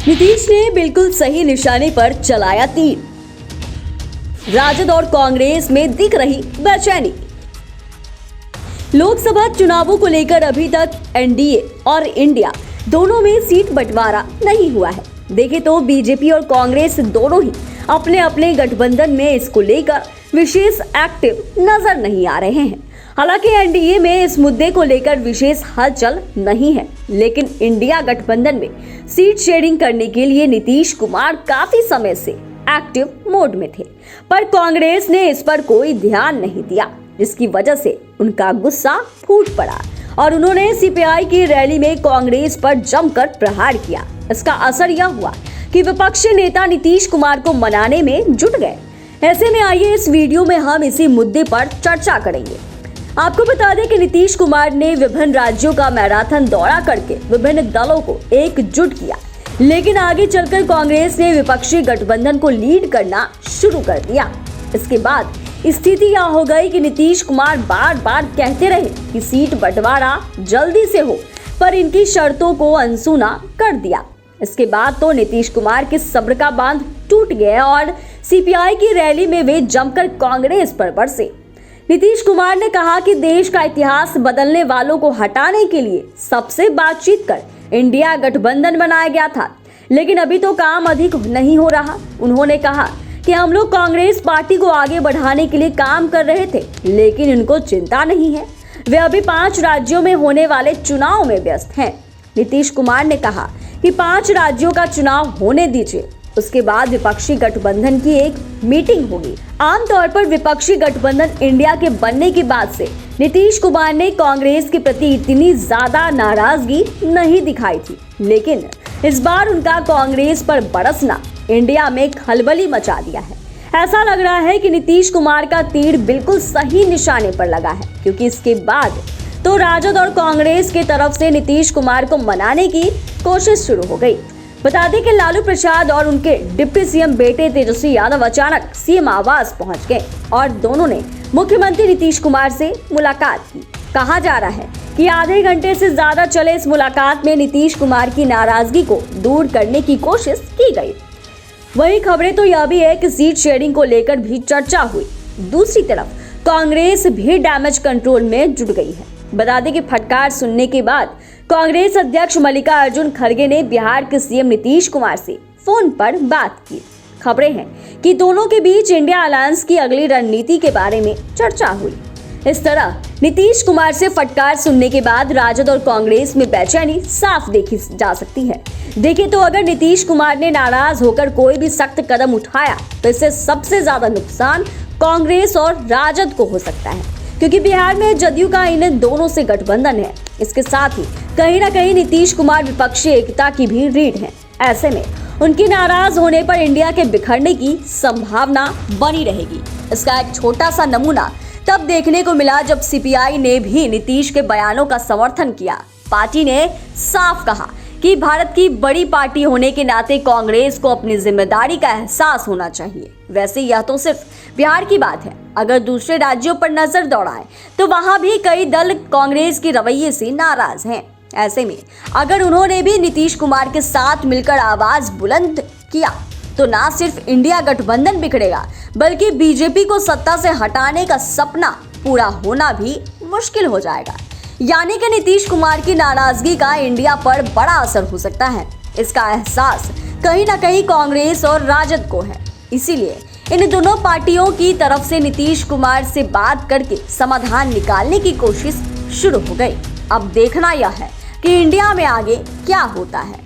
नीतीश ने बिल्कुल सही निशाने पर चलाया तीर। राजद और कांग्रेस में दिख रही बेचैनी। लोकसभा चुनावों को लेकर अभी तक एनडीए और इंडिया दोनों में सीट बंटवारा नहीं हुआ है। देखें तो बीजेपी और कांग्रेस दोनों ही अपने अपने गठबंधन में इसको लेकर विशेष एक्टिव नजर नहीं आ रहे हैं। हालांकि एनडीए में इस मुद्दे को लेकर विशेष हलचल नहीं है, लेकिन इंडिया गठबंधन में सीट शेयरिंग करने के लिए नीतीश कुमार काफी समय से एक्टिव मोड में थे, पर कांग्रेस ने इस पर कोई ध्यान नहीं दिया, जिसकी वजह से उनका गुस्सा फूट पड़ा और उन्होंने सीपीआई की रैली में कांग्रेस पर जमकर प्रहार किया। इसका असर यह हुआ कि विपक्षी नेता नीतीश कुमार को मनाने में जुट गए। ऐसे में आइए इस वीडियो में हम इसी मुद्दे पर चर्चा करेंगे। आपको बता दें कि नीतीश कुमार ने विभिन्न राज्यों का मैराथन दौरा करके विभिन्न दलों को एकजुट किया, लेकिन आगे चलकर कांग्रेस ने विपक्षी गठबंधन को लीड करना शुरू कर दिया। इसके बाद स्थिति यह हो गई कि नीतीश कुमार बार बार कहते रहे कि सीट बंटवारा जल्दी से हो, पर इनकी शर्तों को अनसुना कर दिया। इसके बाद तो नीतीश कुमार के सब्र का बांध टूट गया और सीपीआई की रैली में वे जमकर कांग्रेस पर बरसे। नीतीश कुमार ने कहा कि देश का इतिहास बदलने वालों को हटाने के लिए सबसे बातचीत कर इंडिया गठबंधन बनाया गया था, लेकिन अभी तो काम अधिक नहीं हो रहा। उन्होंने कहा कि हम लोग कांग्रेस पार्टी को आगे बढ़ाने के लिए काम कर रहे थे, लेकिन इनको चिंता नहीं है। वे अभी 5 राज्यों में होने वाले चुनाव में व्यस्त हैं। नीतीश कुमार ने कहा कि 5 राज्यों का चुनाव होने दीजिए, उसके बाद विपक्षी गठबंधन की एक मीटिंग होगी। आमतौर पर विपक्षी गठबंधन इंडिया के बनने के बाद से नीतीश कुमार ने कांग्रेस के प्रति इतनी ज्यादा नाराजगी नहीं दिखाई थी, लेकिन इस बार उनका कांग्रेस पर बरसना इंडिया में खलबली मचा दिया है। ऐसा लग रहा है कि नीतीश कुमार का तीर बिल्कुल सही निशाने पर लगा है, क्योंकि इसके बाद तो राजद और कांग्रेस की तरफ से नीतीश कुमार को मनाने की कोशिश शुरू हो गई। बता दें कि लालू प्रसाद और उनके डिप्टी सीएम बेटे तेजस्वी यादव अचानक सीएम आवास पहुंच गए और दोनों ने मुख्यमंत्री नीतीश कुमार से मुलाकात की। कहा जा रहा है कि आधे घंटे से ज्यादा चले इस मुलाकात में नीतीश कुमार की नाराजगी को दूर करने की कोशिश की गई। वहीं खबरें तो यह भी है कि सीट शेयरिंग को लेकर भी चर्चा हुई। दूसरी तरफ कांग्रेस भी डैमेज कंट्रोल में जुट गई है। बता दें कि फटकार सुनने के बाद कांग्रेस अध्यक्ष मल्लिकार्जुन खड़गे ने बिहार के सीएम नीतीश कुमार से फोन पर बात की। खबरें हैं कि दोनों के बीच इंडिया अलायंस की अगली रणनीति के बारे में चर्चा हुई। इस तरह नीतीश कुमार से फटकार सुनने के बाद राजद और कांग्रेस में बेचैनी साफ देखी जा सकती है। देखिए तो अगर नीतीश कुमार ने नाराज होकर कोई भी सख्त कदम उठाया तो इससे सबसे ज्यादा नुकसान कांग्रेस और राजद को हो सकता है, क्योंकि बिहार में जदयू का इन दोनों से गठबंधन है। इसके साथ ही कहीं ना कहीं नीतीश कुमार विपक्षी एकता की भी रीढ़ है। ऐसे में उनकी नाराज होने पर इंडिया के बिखरने की संभावना बनी रहेगी। इसका एक छोटा सा नमूना तब देखने को मिला जब सीपीआई ने भी नीतीश के बयानों का समर्थन किया। पार्टी ने साफ कहा कि भारत की बड़ी पार्टी होने के नाते कांग्रेस को अपनी जिम्मेदारी का एहसास होना चाहिए। वैसे यह तो सिर्फ बिहार की बात है, अगर दूसरे राज्यों पर नजर दौड़ाएं तो वहां भी कई दल कांग्रेस के रवैये से नाराज हैं। ऐसे में अगर उन्होंने भी नीतीश कुमार के साथ मिलकर आवाज बुलंद किया तो ना सिर्फ इंडिया गठबंधन बिखरेगा, बल्कि बीजेपी को सत्ता से हटाने का सपना पूरा होना भी मुश्किल हो जाएगा। यानी कि नीतीश कुमार की नाराजगी का इंडिया पर बड़ा असर हो सकता है। इसका एहसास कहीं ना कहीं कांग्रेस और राजद को है। इसीलिए इन दोनों पार्टियों की तरफ से नीतीश कुमार से बात करके समाधान निकालने की कोशिश शुरू हो गई। अब देखना यह है कि इंडिया में आगे क्या होता है।